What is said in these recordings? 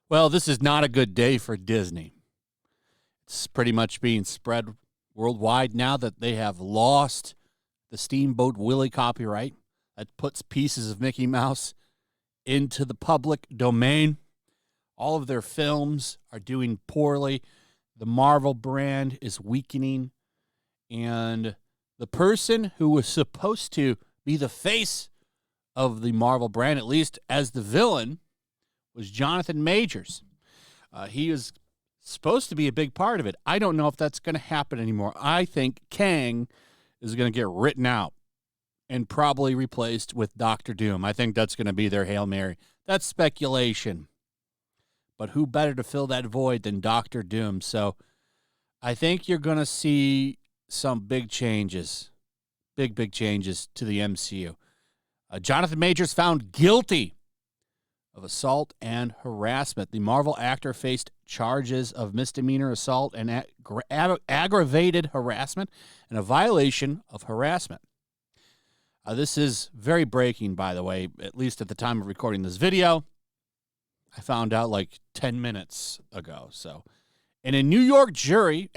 Well, this is not a good day for Disney. It's pretty much being spread worldwide now that they have lost the Steamboat Willie copyright. That puts pieces of Mickey Mouse into the public domain. All of their films are doing poorly. The Marvel brand is weakening. And the person who was supposed to be the face of the Marvel brand, at least as the villain, was Jonathan Majors. He is supposed to be a big part of it. I don't know if that's going to happen anymore. I think Kang is going to get written out and probably replaced with Doctor Doom. I think that's going to be their Hail Mary. That's speculation. But who better to fill that void than Doctor Doom? So I think you're going to see some big changes, big changes to the MCU. Jonathan Majors found guilty of assault and harassment. The Marvel actor faced charges of misdemeanor assault and aggravated harassment and a violation of harassment. This is very breaking, by the way, at least at the time of recording this video. I found out like 10 minutes ago. So, and a New York jury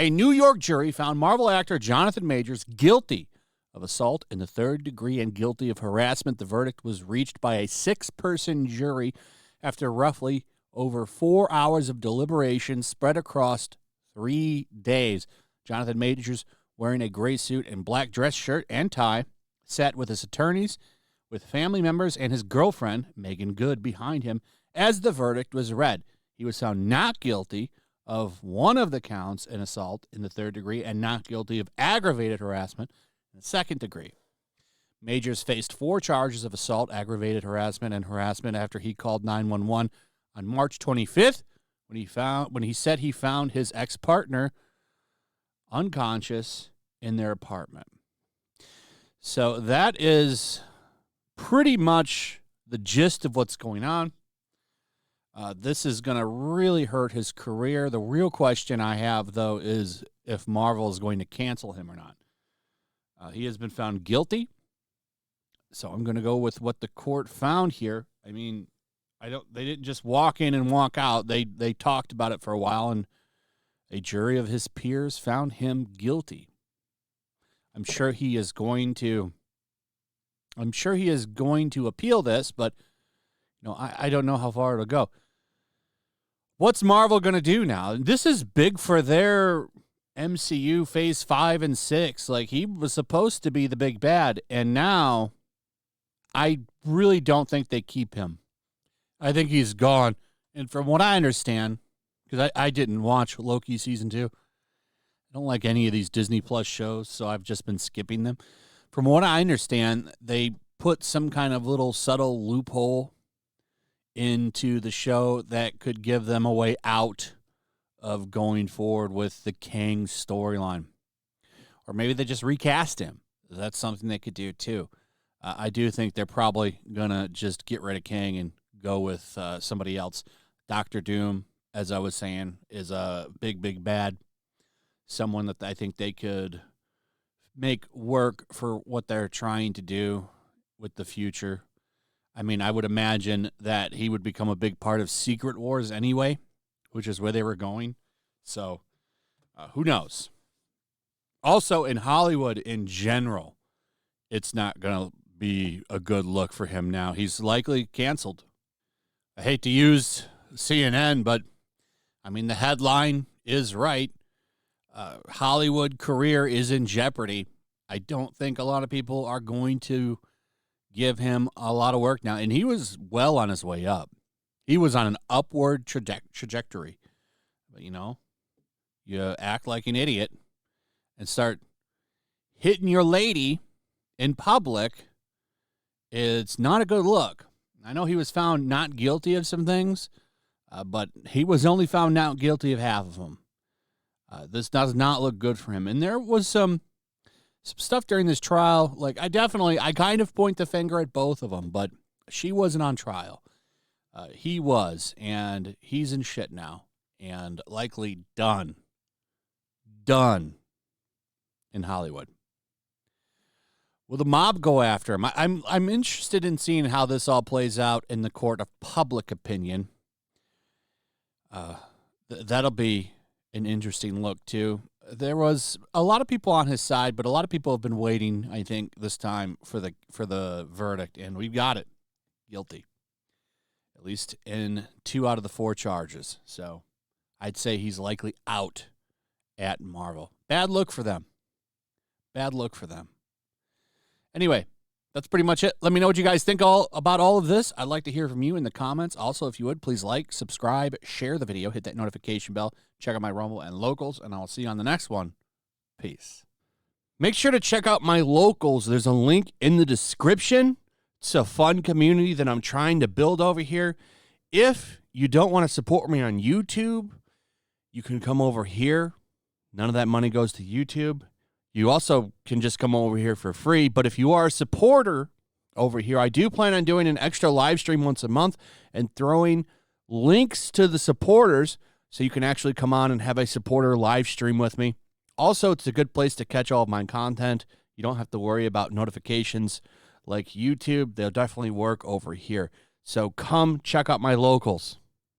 found Marvel actor Jonathan Majors guilty of assault in the third degree and guilty of harassment. The verdict was reached by a 6-person jury after roughly over 4 hours of deliberation spread across 3 days. Jonathan Majors, wearing a gray suit and black dress shirt and tie, sat with his attorneys, with family members, and his girlfriend, Megan Good, behind him as the verdict was read. He was found not guilty of one of the counts in assault in the third degree and not guilty of aggravated harassment in the second degree. Majors faced 4 charges of assault, aggravated harassment, and harassment after he called 911 on March 25th when he said he found his ex-partner unconscious in their apartment. So that is pretty much the gist of what's going on. This is going to really hurt his career. The real question I have, though, is if Marvel is going to cancel him or not. He has been found guilty, so I'm going to go with what the court found here. I mean, they didn't just walk in and walk out. They talked about it for a while, and a jury of his peers found him guilty. I'm sure he is going to appeal this, but I don't know how far it'll go. What's Marvel going to do now? This is big for their MCU phase 5 and 6. Like, he was supposed to be the big bad, and now I really don't think they keep him. I think he's gone. And from what I understand, because I didn't watch Loki season 2, I don't like any of these Disney Plus shows, so I've just been skipping them. From what I understand, they put some kind of little subtle loophole into the show that could give them a way out of going forward with the Kang storyline. Or maybe they just recast him. That's something they could do too. I do think they're probably going to just get rid of Kang and go with somebody else. Doctor Doom, as I was saying, is a big bad. Someone that I think they could make work for what they're trying to do with the future. I mean, I would imagine that he would become a big part of Secret Wars anyway, which is where they were going. So, who knows? Also, in Hollywood in general, it's not going to be a good look for him now. He's likely canceled. I hate to use CNN, but, I mean, the headline is right. Hollywood career is in jeopardy. I don't think a lot of people are going to give him a lot of work now. And he was well on his way up. He was on an upward trajectory. But, you act like an idiot and start hitting your lady in public. It's not a good look. I know he was found not guilty of some things, but he was only found not guilty of half of them. This does not look good for him. And there was some stuff during this trial. Like, I kind of point the finger at both of them, but she wasn't on trial. He was, and he's in shit now, and likely done in Hollywood. Will the mob go after him? I'm interested in seeing how this all plays out in the court of public opinion. That'll be an interesting look, too. There was a lot of people on his side, but a lot of people have been waiting, I think, this time for the verdict, and we've got it. Guilty. At least in 2 out of the 4 charges. So I'd say he's likely out at Marvel. Bad look for them. Bad look for them. Anyway, that's pretty much it. Let me know what you guys think about all of this. I'd like to hear from you in the comments. Also, if you would, please like, subscribe, share the video, hit that notification bell, check out my Rumble and Locals, and I'll see you on the next one. Peace. Make sure to check out my Locals. There's a link in the description. It's a fun community that I'm trying to build over here. If you don't want to support me on YouTube, you can come over here. None of that money goes to YouTube. You also can just come over here for free. But if you are a supporter over here, I do plan on doing an extra live stream once a month and throwing links to the supporters so you can actually come on and have a supporter live stream with me. Also, it's a good place to catch all of my content. You don't have to worry about notifications like YouTube. They'll definitely work over here. So come check out my Locals.